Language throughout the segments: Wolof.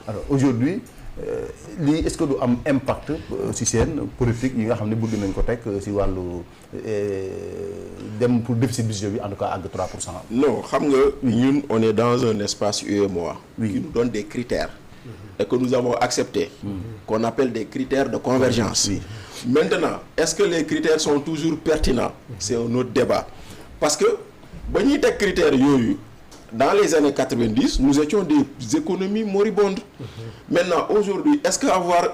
alors aujourd'hui lii est-ce que du am impact ci seen politique yi nga xam ne bëgg nañ ko teg ci wàllu dem pour déficit budget bi en tout cas àgg 3%. non xam nga ñun on est dans un espace UEMOA qui nous donne des critères et que nous avons accepté qu'on appelle des critères de convergence. Maintenant est-ce que les critères sont toujours pertinents? C'est un autre débat parce que ba ñuy teg critères yooyu dans les années 90 nous étions des économies moribondes. Maintenant aujourd'hui est-ce que avoir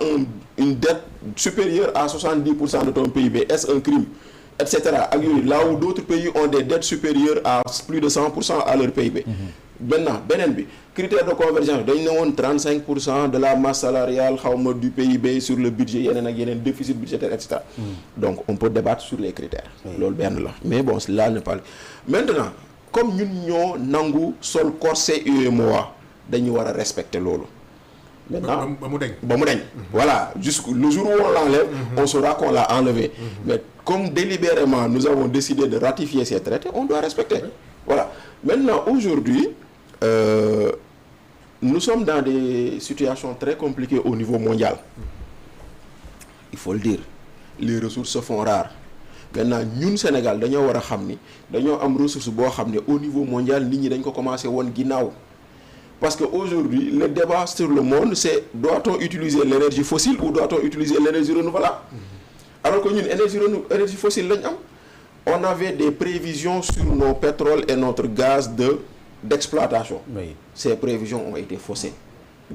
une dette supérieure à 70% de ton PIB est-ce un crime, etc. ak yooyu là où d'autres pays ont des dettes supérieures à plus de 100% à leur PIB. Maintenant beneen bi critère de convergence dañ ne woon 35% de la masse salariale xawma du PIB sur le budget yeneen ak yeneen déficit budgétaire et cetera. Donc on peut débattre sur les critères. loolu benn la mais bon là ne parle maintenant comme ñun ñoo nangu sol corset UEMOA dañu war a respecter loolu. Maintenant ba mu deñ voilà jusqu'au le jour où on l'enlève on saura qu'on l'a enlevé. Mais comme délibérément nous avons décidé de ratifier ces traités on doit respecter. Voilà maintenant aujourd'hui nous sommes dans des situations très compliquées au niveau mondial. Il faut le dire les ressources se font rares. Maintenant ñun Sénégal dañoo war a xam ni dañoo am ressource boo xam ne au niveau mondial nit ñi dañ ko commencé woon ginnaaw. Parce que aujourd'hui le débat sur le monde c'est doit-on utiliser l'énergie fossile ou doit-on utiliser l'énergie renouvelable? Alors que ñun énergie fossile lañ am. On avait des prévisions sur nos pétroles et notre gaz d'exploitation. Oui. Ces prévisions ont été faussées.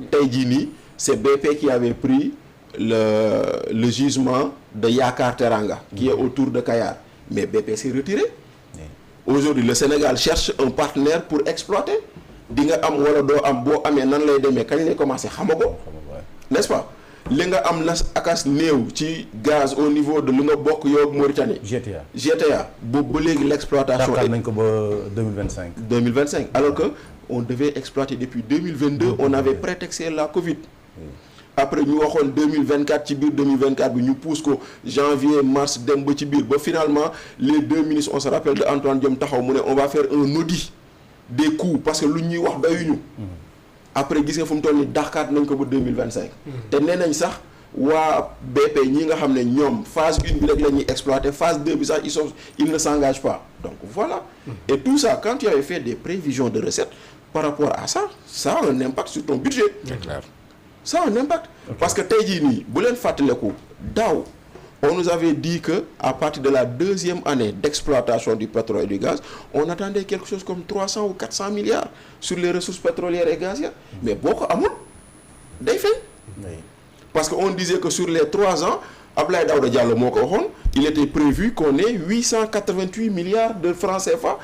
Tey jii nii c'est BP qui avait pris le gisement de Yakar Teranga qui est autour de Kayar. Mais BP s'est retiré. Oui. Aujourd'hui le Sénégal cherche un partenaire pour exploiter. Di nga am wala doo am boo amee nan lay demee kañ lay commencer xamago n'est-ce pas li nga am nas akas néew ci gaz au niveau de lu nga bokk yow ak Mauritanie. GTA boobu ba léegi l'exploitation nañ ko ba 2025 alors que on devait exploiter depuis 2022 on avait prétexté la Covid. Après ñu waxoon 2024 ci biir 2024 bi ñu pousse ko janvier mars dem ba ci biir ba finalement les deux ministres on se rappelle de Antoine Diome taxaw mu ne on va faire un audit des coûts parce que lu ñuy wax doyuñu. Après gis nga fu mu toll nii dàqaat nañ ko ba 2025. te nee nañ sax waa BP ñi nga xam ne ñoom phase 1 bi rek la ñuy exploiter phase 2 bi sax ils ne s'engagent pas donc voilà. Et tout ça quand tu avais fait des prévisions de recettes par rapport à ça ça a un impact sur ton budget. C'est clair. Ça a un impact. Okay. Parce que tey jii nii bu leen fàttaliku daaw on nous avait dit que à partir de la deuxième année d'exploitation du pétrole et du gaz on attendait quelque chose comme 300 ou 400 milliards sur les ressources pétrolières et gazières. Mais boo ko amul day feeñ. Parce que on disait que sur les 3 ans Abdoulaye Daouda Diallo moo ko waxoon il était prévu qu'on ait 888 milliards de francs CFA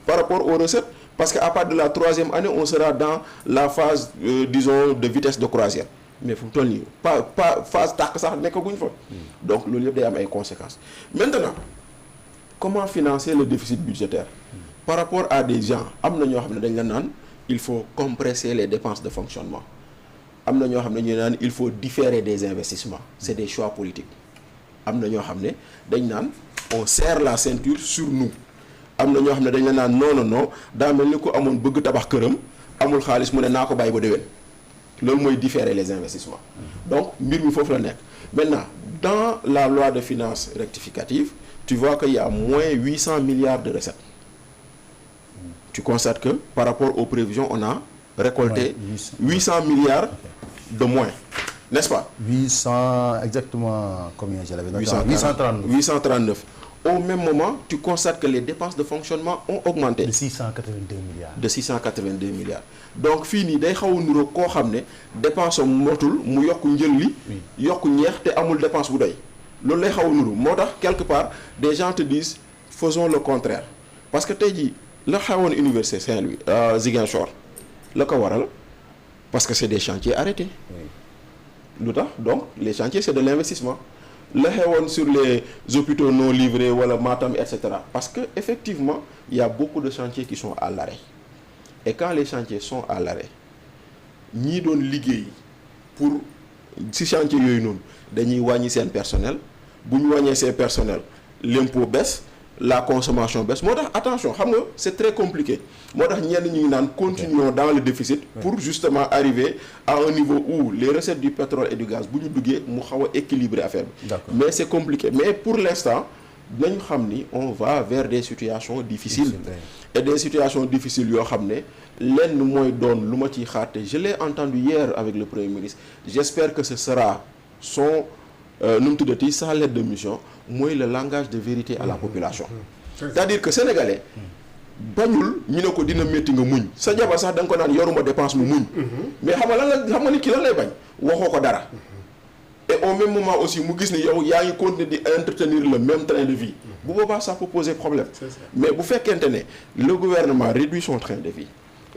par rapport aux recettes parce que à partir de la 3e année on sera dans la phase disons de vitesse de croisière. Mais fu mu toll nii pas phase tàkk sax nekkaguñ fa. Donc loolu yëpp day am ay conséquences. Maintenant comment financer le déficit budgétaire? Par rapport à des gens am na ñoo xam ne dañ la naan il faut compresser les dépenses de fonctionnement. Am na ñoo xam ne ñu naan il faut différer des investissements. C'est des choix politiques. Am na ñoo xam ne dañ naan on serre la ceinture sur nous. Am na ñoo xam ne dañ la naan non daa mel ni ko amoon bëgg tabax këram amul xaalis mu ne naa ko bàyyi ba déwén. Loolu mooy différer les investissements. Donc mbir mi foofu la nekk. Maintenant dans la loi de finances rectificative tu vois qu'il y a moins 800 milliards de recettes. Tu constates que par rapport aux prévisions on a récolté 800 milliards de moins, n'est-ce pas? 800 exactement combien j'avais noté? 839. Au même moment tu constates que les dépenses de fonctionnement ont augmenté. De 682 milliards. De 682 milliards. Donc fii nii day xaw a niróo koo xam ne dépense am motul mu yokk njël li yokk ñeex te amul dépense bu doy loolu lay xaw a niróo moo tax quelque part des gens te disent faisons le contraire parce que tey jii la xewoon université Saint-Louis Ziguinchor la ko waral parce que c'est des chantiers arrêtés. Lu tax donc les chantiers c'est de l'investissement. La xewoon sur les hôpitaux non livrés wala Matam et cetera parce que effectivement il y a beaucoup de chantiers qui sont à l'arrêt. Et quand les chantiers sont à l'arrêt ñii doon liggéey pour ci chantier yooyu noonu dañuy wàññi seen personnel bu ñu wàññee seen personnel l'impôt baisse la consommation baisse moo tax attention xam nga c'est très compliqué moo tax ñenn ñi ngi naan continuons dans le déficit pour justement arriver à un niveau où les recettes du pétrole et du gaz bu ñu duggee mu xaw a équilibrer affaire bi mais c'est compliqué mais pour l'instant nañu xam ni on va vers des situations difficiles et des situations difficiles yoo xam ne lenn mooy doon lu ma ciy xaarte je l'ai entendu hier avec le Premier ministre j'espère que ce sera son nu mu tuddati sa lettre de mission mooy le langage de vérité à la population c'est-à-dire que sénégalais bañul ñu ne ko dina métti nga muñ sa jabar sax da nga ko naan yoruma dépense mu muñ mais xam nga nit ki lan lay bañ waxoo ko dara et au même moment aussi mu gis ni yow yaa ngi continuer di entretenir le même train de vie bu boobaa ça peut poser problème mais bu fekkente ne le gouvernement réduit son train de vie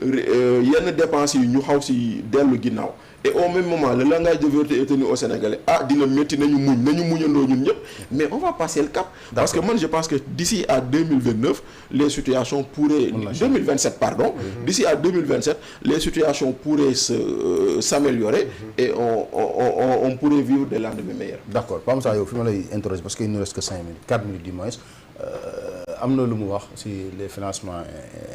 yenn dépenses yi ñu xaw si dellu ginnaaw et au même moment le langage de vérité est tenu au Sénégalais dina métti nañu muñandoo ñun ñëpp mais on va passer le cap parce que man je pense que d'ici à 2029 les situations pourraient 2027 pardon d'ici à 2027 les situations pourraient s'améliorer et on pourrait vivre des lendemains meilleurs. D'accord Pape Moussa yow fi ma lay interroger parce que il ne reste que 5 minutes 4 minutes du moins am na lu mu wax ci les financements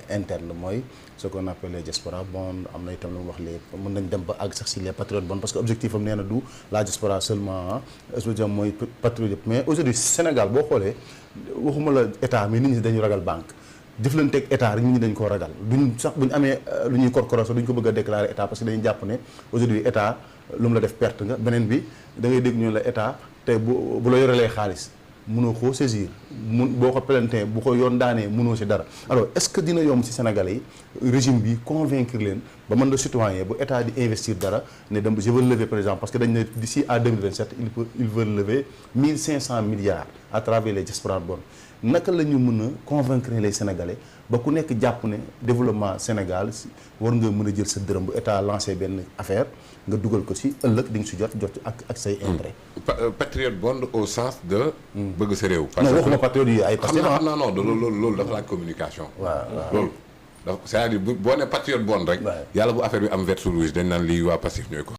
internes mooy ce qu'on appelle les diaspora bonds am na itam lu mu wax les mën nañ dem ba àgg sax ci les patriotes bonds parce que objectif am nee na du la diaspora seulement exclusivement mooy patriote yëpp mais aujourd'hui Sénégal boo xoolee waxuma la état mais nit ñi dañu ragal banque jëflanteeg état rek nit ñi dañ koo ragal duñ sax bu ñu amee lu ñuy corporation duñ ko bëgg a déclarer état parce que dañuy jàpp ne aujourd'hui état lu mu la def perte nga beneen bi da ngay dégg ñu la état te bu la yorelee xaalis mënoo koo saisir boo ko plainté bu ko yoon daanee mënoo ci dara alors est-ce que dina yomb ci Sénégalais yi régime bi convaincre leen ba mën la citoyen bu état di investir dara ne dem je veux lever par exemple parce que dañ ne d'ici à 2027 il veut lever 1500 milliards à travers les diaspora bonds naka la ñu mën a convaincre les Sénégalais ba ku nekk jàpp ne développement Sénégal war nga mën a jël sa dërëm bu état lancé benn affaire nga dugal ko ci ëllëg di nga ci jot ak say intérêt. patriote bond au sens de. bëgg sa réew. parce que non waxuma patriote yi ay. parce que xam naa non loolu dafa laaj communication. loolu c'est-à-dire boo ne patriote bond rek. yàlla bu affaire bi am vert rouge dañ naan lii waa Pastef ñooy ko.